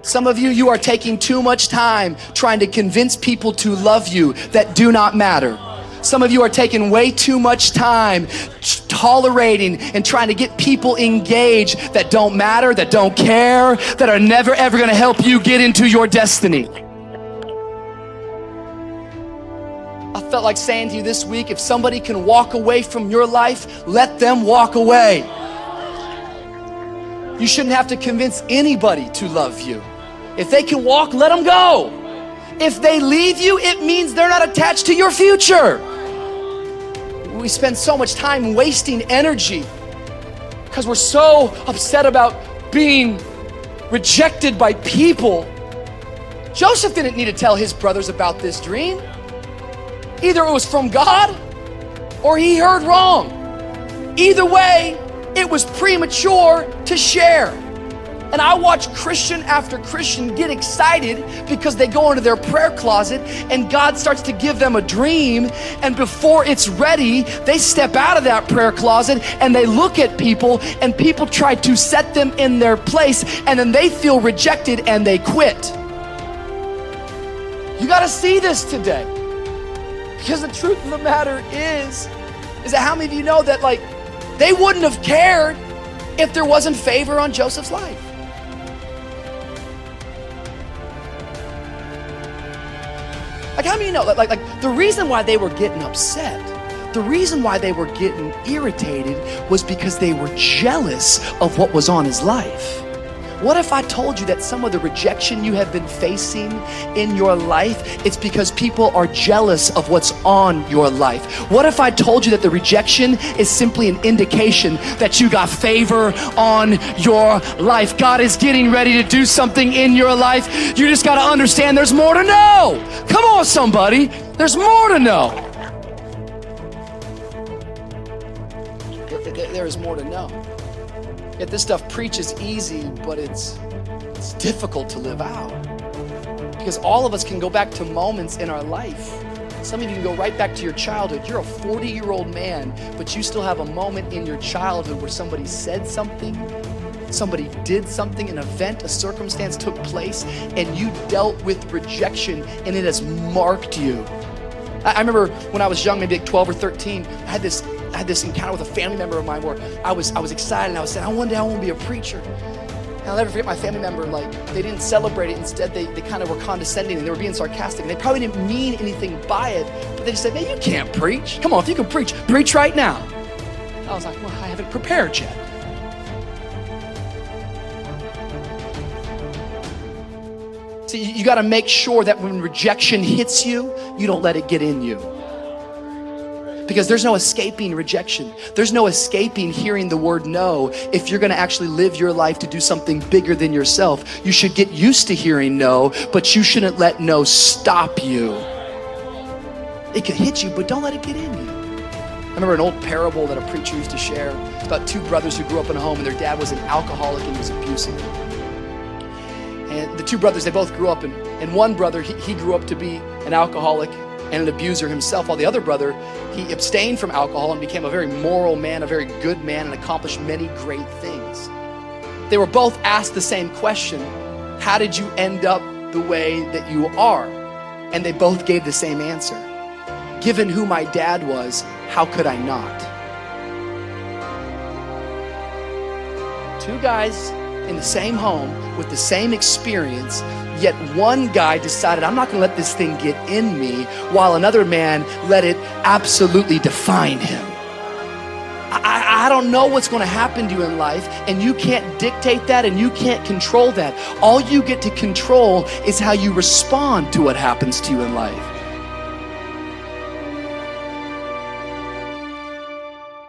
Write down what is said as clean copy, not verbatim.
Some of you, you are taking too much time trying to convince people to love you that do not matter. Some of you are taking way too much time tolerating and trying to get people engaged that don't matter, that don't care, that are never ever gonna help you get into your destiny. I felt like saying to you this week, if somebody can walk away from your life, let them walk away. You shouldn't have to convince anybody to love you. If they can walk, let them go. If they leave you, it means they're not attached to your future. We spend so much time wasting energy because we're so upset about being rejected by people. Joseph didn't need to tell his brothers about this dream. Either it was from God or he heard wrong. Either way, it was premature to share. And I watch Christian after Christian get excited because they go into their prayer closet and God starts to give them a dream, and before it's ready, they step out of that prayer closet and they look at people, and people try to set them in their place, and then they feel rejected and they quit. You gotta see this today, because the truth of the matter is that how many of you know that they wouldn't have cared if there wasn't favor on Joseph's life? How many of you know, the reason why they were getting upset, the reason why they were getting irritated was because they were jealous of what was on his life. What if I told you that some of the rejection you have been facing in your life, it's because people are jealous of what's on your life? What if I told you that the rejection is simply an indication that you got favor on your life? God is getting ready to do something in your life. You just got to understand there's more to know. Come on, somebody. There's more to know. There is more to know. Yet this stuff preaches easy, but it's difficult to live out. Because all of us can go back to moments in our life. Some of you can go right back to your childhood. You're a 40-year-old man, but you still have a moment in your childhood where somebody said something, somebody did something, an event, a circumstance took place, and you dealt with rejection, and it has marked you. I remember when I was young, maybe 12 or 13, I had this encounter with a family member of mine where I was excited, and I was saying, one day I want to be a preacher. And I'll never forget my family member, they didn't celebrate it. Instead, they kind of were condescending, and they were being sarcastic, and they probably didn't mean anything by it, but they just said, man, you can't preach. Come on, if you can preach right now. I was like, well, I haven't prepared yet. See, you got to make sure that when rejection hits you, you don't let it get in you. Because there's no escaping rejection. There's no escaping hearing the word no. If you're gonna actually live your life to do something bigger than yourself, you should get used to hearing no, but you shouldn't let no stop you. It can hit you, but don't let it get in you. I remember an old parable that a preacher used to share. It's about two brothers who grew up in a home, and their dad was an alcoholic and was abusive. And the two brothers, they both grew up, and one brother, he grew up to be an alcoholic and an abuser himself, while the other brother, he abstained from alcohol and became a very moral man, a very good man, and accomplished many great things. They were both asked the same question: how did you end up the way that you are? And they both gave the same answer: given who my dad was, how could I not? Two guys in the same home with the same experience, yet one guy decided, I'm not gonna let this thing get in me, while another man let it absolutely define him. I don't know what's gonna happen to you in life, and you can't dictate that, and you can't control that. All you get to control is how you respond to what happens to you in life.